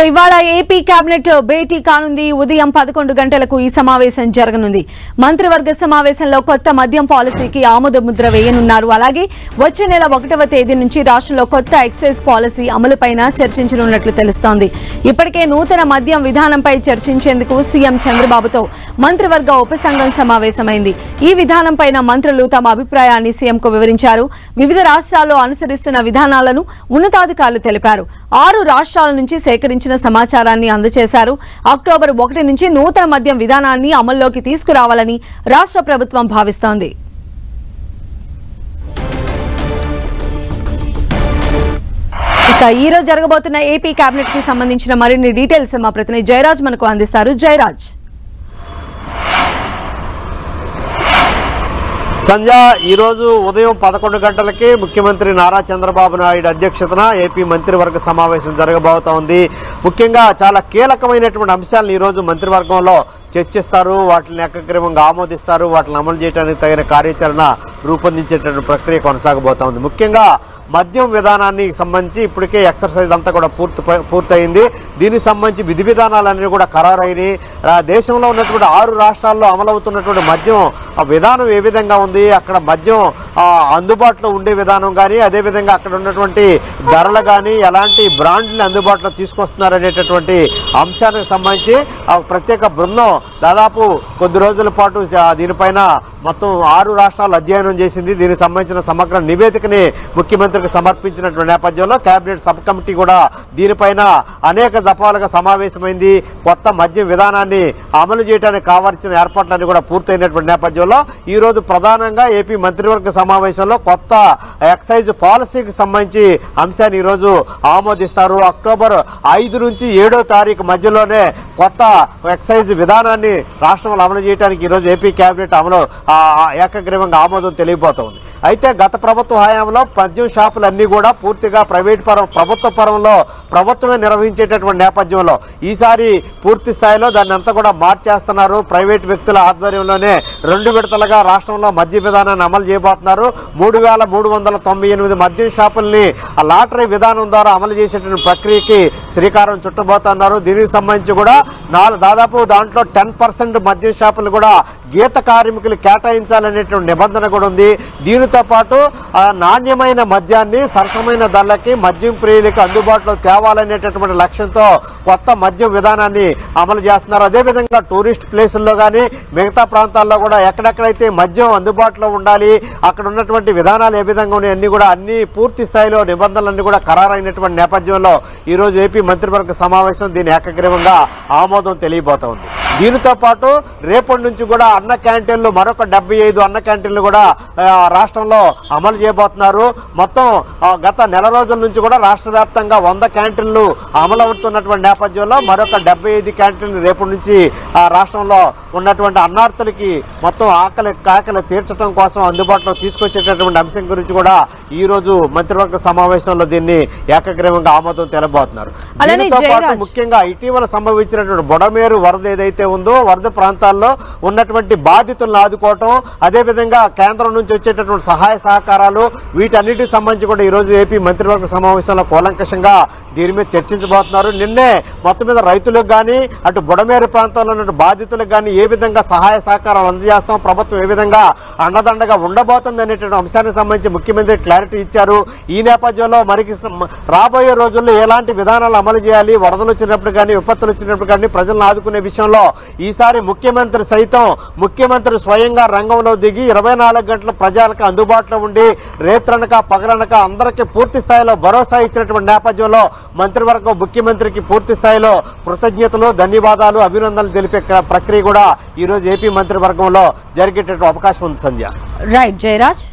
ఇవాళ AP cabinet భేటీ కానుంది. ఉదయం 11 గంటలకు ఈ సమావేశం జరగనుంది. మంత్రివర్గ సమావేశంలో కొత్త మద్యం పాలసీకి ఆమోద ముద్ర వేయనున్నారు. అలాగే వచ్చే నెల 1వ తేదీ నుంచి రాష్ట్రంలో కొత్త ఎక్సైజ్ పాలసీ అమలుపైన చర్చించనున్నట్లు తెలుస్తోంది. ఇప్పటికే నూతన మద్యం విధానంపై చర్చించేందుకు సీఎం చంద్రబాబుతో మంత్రివర్గ ఉపసంఘం సమావేశమైంది. ఈ విధానంపైన మంత్రులు తమ అభిప్రాయాన్ని సీఎంకు వివరించారు. వివిధ రాష్ట్రాల్లో అనుసరిస్తున్న విధానాలను ఉన్నతాధికారులు తెలిపారు. 6 రాష్ట్రాల నుంచి సేకరించిన సమాచారాన్ని అందజేశారు. అక్టోబర్ 1 నుంచి నూతన మద్యం విధానాన్ని అమల్లోకి తీసుకురావాలని రాష్ట్ర ప్రభుత్వం భావిస్తోంది. ఇక ఈ రోజు జరగబోతున్న ఏపీ కేబినెట్ కి సంబంధించిన మరిన్ని డీటెయిల్స్ మా ప్రతినిధి జయరాజ్ మనకు అందిస్తారు. జయరాజ్. సంధ్య ఈరోజు ఉదయం 11 గంటలకి ముఖ్యమంత్రి నారా చంద్రబాబు నాయుడు అధ్యక్షతన ఏపీ మంత్రివర్గ సమావేశం జరగబోతోంది. ముఖ్యంగా చాలా కీలకమైనటువంటి అంశాలను ఈరోజు మంత్రివర్గంలో చర్చిస్తారు. వాటిని ఏకగ్రీవంగా ఆమోదిస్తారు. వాటిని అమలు చేయడానికి తగిన కార్యాచరణ రూపొందించేటువంటి ప్రక్రియ కొనసాగబోతోంది. ముఖ్యంగా మద్యం విధానానికి సంబంధించి ఇప్పటికే ఎక్సర్సైజ్ అంతా కూడా పూర్తయింది. దీనికి సంబంధించి విధి విధానాలన్నీ కూడా ఖరారైనవి. దేశంలో ఉన్నటువంటి 6 రాష్ట్రాల్లో అమలవుతున్నటువంటి మద్యం విధానం ఏ విధంగా ఉంది, అక్కడ మద్యం అందుబాటులో ఉండే విధానం కానీ, అదేవిధంగా అక్కడ ఉన్నటువంటి ధరలు కానీ ఎలాంటి బ్రాండ్ని అందుబాటులో తీసుకొస్తున్నారనేటటువంటి అంశానికి సంబంధించి ప్రత్యేక బృందం దాదాపు కొద్ది రోజుల పాటు దీనిపైన మొత్తం 6 రాష్ట్రాలు అధ్యయనం చేసింది. దీనికి సంబంధించిన సమగ్ర నివేదికని ముఖ్యమంత్రికి సమర్పించినటువంటి నేపథ్యంలో కేబినెట్ సబ్ కమిటీ కూడా దీనిపైన అనేక దఫాలుగా సమావేశమైంది. కొత్త మద్యం విధానాన్ని అమలు చేయడానికి కావాల్సిన ఏర్పాట్లన్నీ కూడా పూర్తయినటువంటి నేపథ్యంలో ఈ రోజు ప్రధానంగా ఏపీ మంత్రివర్గ సమావేశంలో కొత్త ఎక్సైజ్ పాలసీకి సంబంధించి అంశాన్ని ఈరోజు ఆమోదిస్తారు. అక్టోబర్ 5 నుంచి 7వ తారీఖు మధ్యలోనే కొత్త ఎక్సైజ్ విధానాన్ని రాష్ట్రంలో అమలు చేయడానికి ఈరోజు ఏపీ కేబినెట్ ఏకగ్రీవంగా ఆమోదం తెలియబోతోంది. అయితే గత ప్రభుత్వ హయాంలో మద్యం షాపులన్నీ కూడా పూర్తిగా ప్రభుత్వ పరంలో ప్రభుత్వమే నిర్వహించేటటువంటి నేపథ్యంలో ఈసారి పూర్తి స్థాయిలో దాన్ని అంతా కూడా మార్చేస్తున్నారు. ప్రైవేట్ వ్యక్తుల ఆధ్వర్యంలోనే 2 విడతలుగా రాష్ట్రంలో మద్య విధానాన్ని అమలు చేయబోతున్నారు. 3,398 మద్యం షాపుల్ని లాటరీ విధానం ద్వారా అమలు చేసేటువంటి ప్రక్రియకి శ్రీకారం చుట్టబోతున్నారు. దీనికి సంబంధించి కూడా దాదాపు దాంట్లో 10% మద్యం షాపులు కూడా గీత కార్మికులు కేటాయించాలనేటువంటి నిబంధన కూడా ఉంది. దీనితో పాటు నాణ్యమైన మద్యాన్ని సరసమైన ధరలకి మద్యం ప్రియులకి అందుబాటులో తేవాలనేటటువంటి లక్ష్యంతో కొత్త మద్యం విధానాన్ని అమలు చేస్తున్నారు. అదేవిధంగా టూరిస్ట్ ప్లేసుల్లో కానీ మిగతా ప్రాంతాల్లో కూడా ఎక్కడెక్కడైతే మద్యం అందుబాటులో ఉండాలి, అక్కడ ఉన్నటువంటి విధానాలు ఏ విధంగా ఉన్నాయి అన్ని పూర్తి స్థాయిలో నిబంధనలన్నీ కూడా ఖరారైనటువంటి నేపథ్యంలో ఈరోజు ఏపీ మంత్రివర్గ సమావేశం దీని ఏకగ్రీవంగా ఆమోదం తెలియబోతోంది. దీనితో పాటు రేపటి నుంచి కూడా అన్న క్యాంటీన్లు మరొక 75 అన్న క్యాంటీన్లు కూడా రాష్ట్రంలో అమలు చేయబోతున్నారు. మొత్తం గత నెల రోజుల నుంచి కూడా రాష్ట్ర వ్యాప్తంగా 100 క్యాంటీన్లు అమలవుతున్నటువంటి నేపథ్యంలో మరొక 75 క్యాంటీన్లు రేపటి నుంచి రాష్ట్రంలో ఉన్నటువంటి అన్నార్థులకి మొత్తం ఆకలి తీర్చడం కోసం అందుబాటులో తీసుకొచ్చేటటువంటి అంశం గురించి కూడా ఈ రోజు మంత్రివర్గ సమావేశంలో దీన్ని ఏకగ్రీవంగా ఆమోదం తెలబోతున్నారు. దీనితో పాటు ముఖ్యంగా ఇటీవల సంభవించినటువంటి బుడమేరు వరద ఏదైతే ఉందో వరద ప్రాంతాల్లో ఉన్నటువంటి బాధితులను ఆదుకోవటం, అదేవిధంగా కేంద్రం నుంచి వచ్చేటటువంటి సహాయ సహకారాలు వీటన్నిటికి సంబంధించి కూడా ఈరోజు ఏపీ మంత్రివర్గ సమావేశంలో కూలంకషంగా దీని మీద చర్చించబోతున్నారు. నిన్నే మొత్తం మీద రైతులకు కానీ అటు బుడమేరు ప్రాంతంలో ఉన్న బాధితులకు కానీ ఏ విధంగా సహాయ సహకారాలు అందజేస్తాం, ప్రభుత్వం ఏ విధంగా అండదండగా ఉండబోతుంది అనేటువంటి అంశానికి సంబంధించి ముఖ్యమంత్రి క్లారిటీ ఇచ్చారు. ఈ నేపథ్యంలో మరికి రాబోయే రోజుల్లో ఎలాంటి విధానాలు అమలు చేయాలి, వరదలు వచ్చినప్పుడు కానీ విపత్తులు వచ్చినప్పుడు కానీ ప్రజలను ఆదుకునే విషయంలో ఈసారి ముఖ్యమంత్రి స్వయంగా రంగంలో దిగి 24 గంటల ప్రజలకు అందుబాటులో ఉండి రేత్రనక పగలనక అందరికీ పూర్తి స్థాయిలో భరోసా ఇచ్చినటువంటి నేపథ్యంలో మంత్రివర్గం ముఖ్యమంత్రికి పూర్తి స్థాయిలో కృతజ్ఞతలు, ధన్యవాదాలు, అభినందనలు తెలిపే ప్రక్రియ కూడా ఈరోజు ఏపీ మంత్రివర్గంలో జరిగేటటువంటి అవకాశం ఉంది. సంధ్య. రైట్ జయరాజ్.